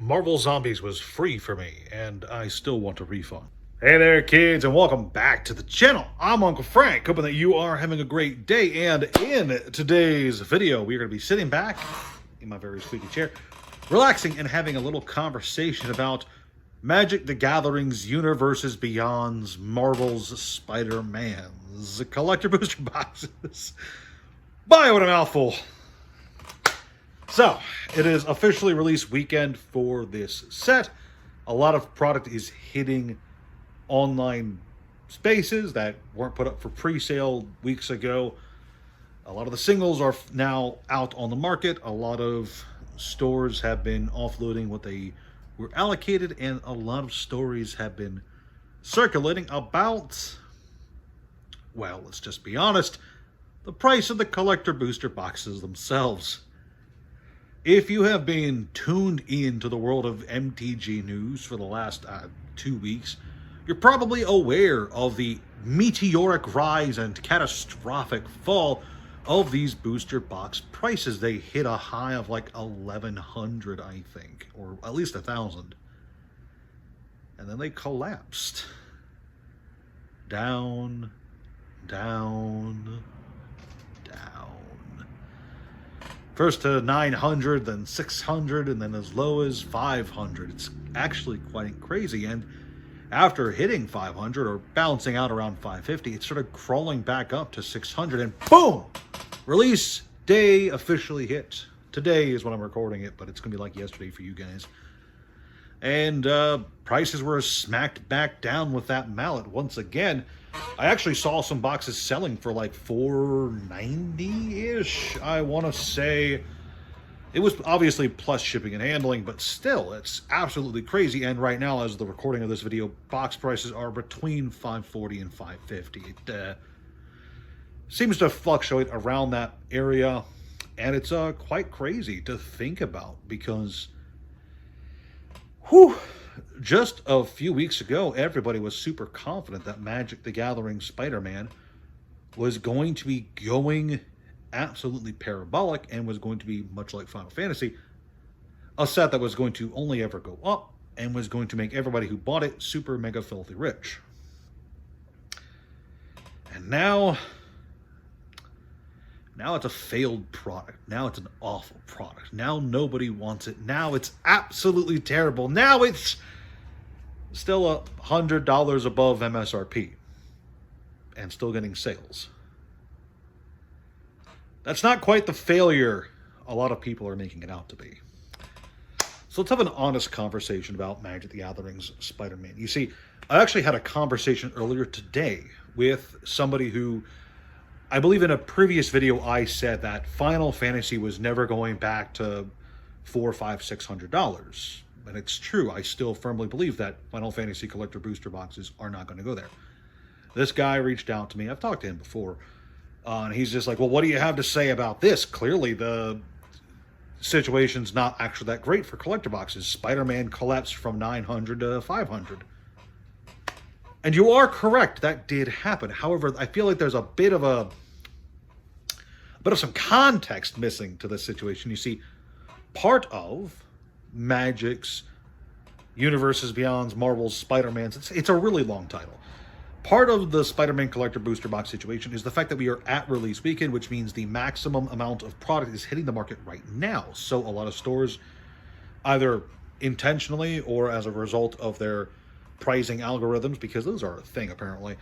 Marvel Zombies was free for me, and I still want a refund. Hey there, kids, and welcome back to the channel. I'm Uncle Frank, hoping that you are having a great day. And in today's video, we're going to be sitting back in my very squeaky chair, relaxing and having a little conversation about Magic the Gathering's Universes Beyond's Marvel's Spider-Man's collector booster boxes. Bye, what a mouthful. So, it is officially release weekend for this set. A lot of product is hitting online spaces that weren't put up for pre-sale weeks ago. A lot of the singles are now out on the market. A lot of stores have been offloading what they were allocated, and a lot of stories have been circulating about, well, let's just be honest, the price of the collector booster boxes themselves. If you have been tuned into the world of MTG news for the last 2 weeks, you're probably aware of the meteoric rise and catastrophic fall of these booster box prices. They hit a high of like 1,100, I think, or at least 1,000. And then they collapsed. Down, down, down. First to 900, then 600, and then as low as 500. It's actually quite crazy. And after hitting 500 or bouncing out around 550, it started crawling back up to 600, and boom! Release day officially hit. Today is when I'm recording it, but it's going to be like yesterday for you guys. And prices were smacked back down with that mallet once again. I actually saw some boxes selling for like $4.90-ish. I want to say it was obviously plus shipping and handling, but still, it's absolutely crazy. And right now, as the recording of this video, box prices are between $5.40 and $5.50. It seems to fluctuate around that area, and it's quite crazy to think about because, just a few weeks ago, everybody was super confident that Magic the Gathering Spider-Man was going to be going absolutely parabolic and was going to be much like Final Fantasy, a set that was going to only ever go up and was going to make everybody who bought it super mega filthy rich. And now it's a failed product. Now it's an awful product. Now nobody wants it. Now it's absolutely terrible. Now it's still $100 above MSRP and still getting sales. That's not quite the failure a lot of people are making it out to be. So let's have an honest conversation about Magic the Gathering's Spider-Man. You see, I actually had a conversation earlier today with somebody who, I believe in a previous video, I said that Final Fantasy was never going back to $400, $500, $600. And it's true. I still firmly believe that Final Fantasy collector booster boxes are not going to go there. This guy reached out to me. I've talked to him before. And he's just like, well, what do you have to say about this? Clearly, the situation's not actually that great for collector boxes. Spider-Man collapsed from 900 to 500. And you are correct. That did happen. However, I feel like there's a bit of some context missing to this situation. You see, part of Magic's Universes Beyond's Marvel's Spider-Man's, it's a really long title. Part of the Spider-Man collector booster box situation is the fact that we are at release weekend, which means the maximum amount of product is hitting the market right now. So a lot of stores, either intentionally or as a result of their pricing algorithms, because those are a thing apparently,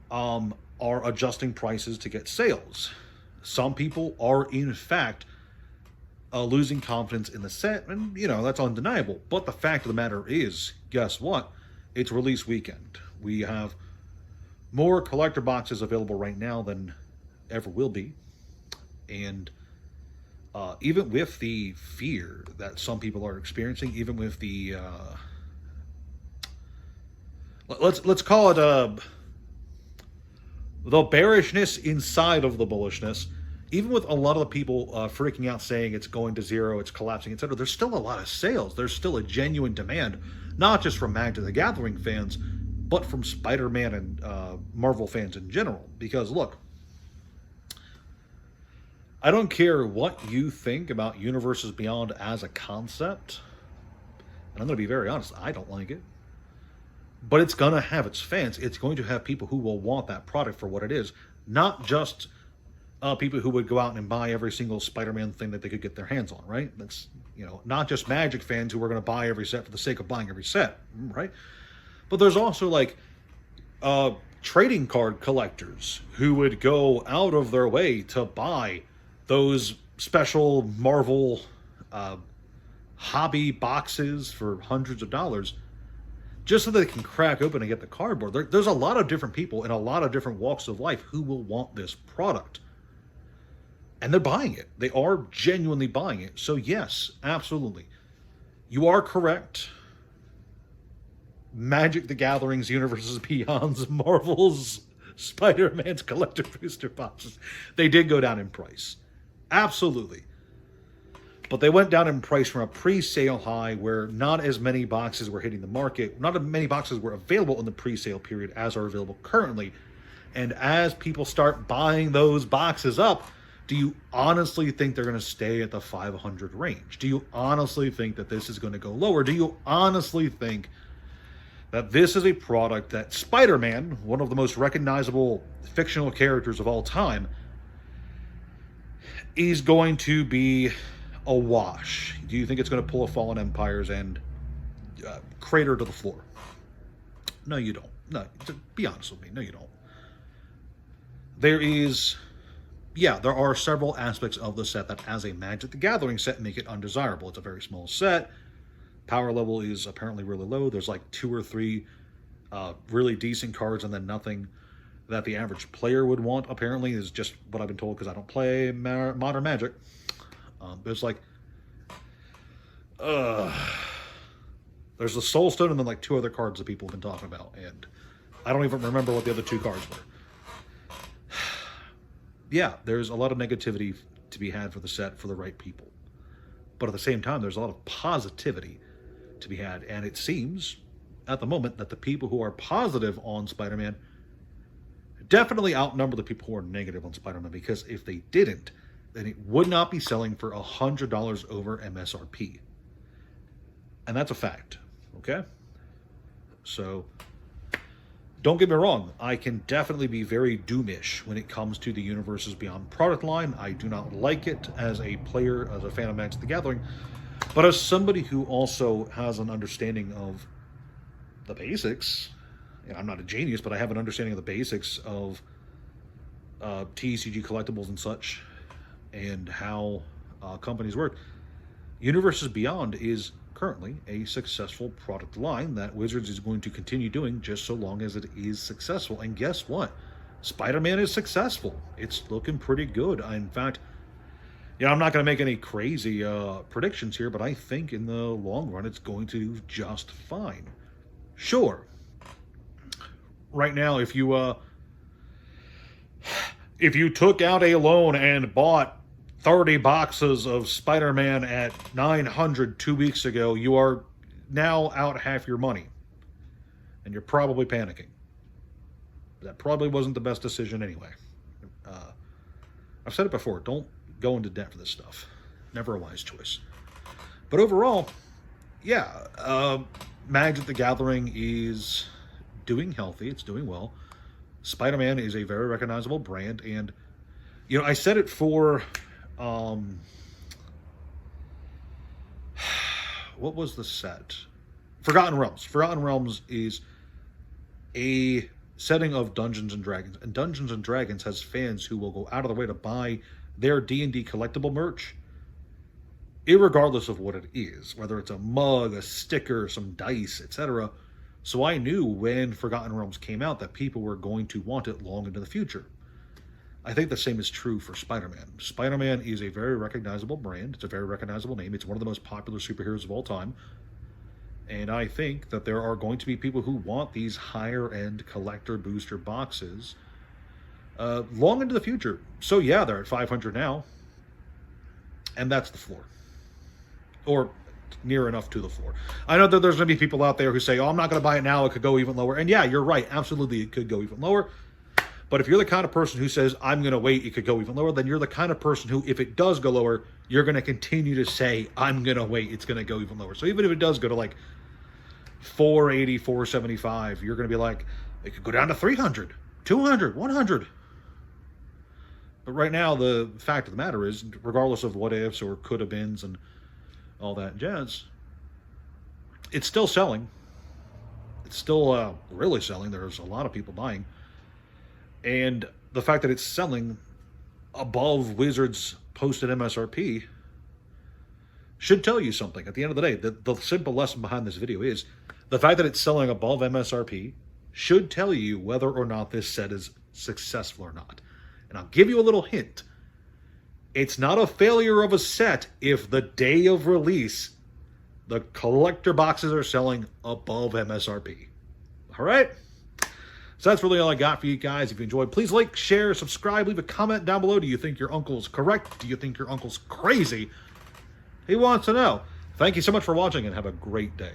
are adjusting prices to get sales. Some people are in fact losing confidence in the set, and that's undeniable. But the fact of the matter is, guess what? It's release weekend. We have more collector boxes available right now than ever will be, and even with the fear that some people are experiencing, even with the let's call it the bearishness inside of the bullishness, even with a lot of the people freaking out saying it's going to zero, it's collapsing, etc., there's still a lot of sales. There's still a genuine demand, not just from Magic the Gathering fans, but from Spider-Man and Marvel fans in general. Because look, I don't care what you think about Universes Beyond as a concept. And I'm going to be very honest, I don't like it. But it's going to have its fans. It's going to have people who will want that product for what it is. Not just people who would go out and buy every single Spider-Man thing that they could get their hands on, right? That's, not just Magic fans who are going to buy every set for the sake of buying every set, right? But there's also like trading card collectors who would go out of their way to buy those special Marvel hobby boxes for hundreds of dollars just so they can crack open and get the cardboard. There's a lot of different people in a lot of different walks of life who will want this product. And they're buying it. They are genuinely buying it. So yes, absolutely. You are correct. Magic the Gathering's Universes Beyond's Marvel's Spider-Man's collector booster boxes, they did go down in price. Absolutely. But they went down in price from a pre-sale high where not as many boxes were hitting the market. Not as many boxes were available in the pre-sale period as are available currently. And as people start buying those boxes up, do you honestly think they're going to stay at the 500 range? Do you honestly think that this is going to go lower? Do you honestly think that this is a product that Spider-Man, one of the most recognizable fictional characters of all time, is going to be a wash? Do you think it's going to pull a Fallen Empires and crater to the floor? No, you don't. No, be honest with me. No, you don't. There are several aspects of the set that, as a Magic the Gathering set, make it undesirable. It's a very small set. Power level is apparently really low. There's like 2 or 3 really decent cards and then nothing that the average player would want, apparently, is just what I've been told because I don't play Modern Magic. There's the Soul Stone and then like 2 other cards that people have been talking about. And I don't even remember what the other 2 cards were. Yeah, there's a lot of negativity to be had for the set for the right people. But at the same time, there's a lot of positivity to be had. And it seems, at the moment, that the people who are positive on Spider-Man definitely outnumber the people who are negative on Spider-Man. Because if they didn't, then it would not be selling for $100 over MSRP. And that's a fact, okay? So, don't get me wrong, I can definitely be very doomish when it comes to the Universes Beyond product line. I do not like it as a player, as a fan of Magic the Gathering, but as somebody who also has an understanding of the basics, and I'm not a genius, but I have an understanding of the basics of TCG collectibles and such, and how companies work. Universes Beyond is currently a successful product line that Wizards is going to continue doing just so long as it is successful. And guess what? Spider-Man is successful. It's looking pretty good. In fact, I'm not going to make any crazy predictions here, but I think in the long run it's going to do just fine. Sure. Right now, if you took out a loan and bought 30 boxes of Spider-Man at $900 2 weeks ago, you are now out half your money. And you're probably panicking. That probably wasn't the best decision anyway. I've said it before, don't go into debt for this stuff. Never a wise choice. But overall, Magic the Gathering is doing healthy. It's doing well. Spider-Man is a very recognizable brand. And, I said it for... what was the set? Forgotten Realms. Forgotten Realms is a setting of Dungeons and Dragons, and Dungeons and Dragons has fans who will go out of their way to buy their D&D collectible merch, irregardless of what it is, whether it's a mug, a sticker, some dice, etc. So I knew when Forgotten Realms came out that people were going to want it long into the future. I think the same is true for Spider-Man. Spider-Man is a very recognizable brand. It's a very recognizable name. It's one of the most popular superheroes of all time. And I think that there are going to be people who want these higher-end collector booster boxes long into the future. So yeah, they're at 500 now. And that's the floor. Or near enough to the floor. I know that there's going to be people out there who say, I'm not going to buy it now. It could go even lower. And yeah, you're right. Absolutely, it could go even lower. But if you're the kind of person who says, I'm going to wait, it could go even lower, then you're the kind of person who, if it does go lower, you're going to continue to say, I'm going to wait, it's going to go even lower. So even if it does go to like 480, 475, you're going to be like, it could go down to 300, 200, 100. But right now, the fact of the matter is, regardless of what ifs or could have beens and all that jazz, it's still selling. It's still really selling. There's a lot of people buying. And the fact that it's selling above Wizards' posted MSRP should tell you something. At the end of the day, the simple lesson behind this video is the fact that it's selling above MSRP should tell you whether or not this set is successful or not. And I'll give you a little hint. It's not a failure of a set if the day of release, the collector boxes are selling above MSRP. All right? So that's really all I got for you guys. If you enjoyed, please like, share, subscribe, leave a comment down below. Do you think your uncle's correct? Do you think your uncle's crazy? He wants to know. Thank you so much for watching and have a great day.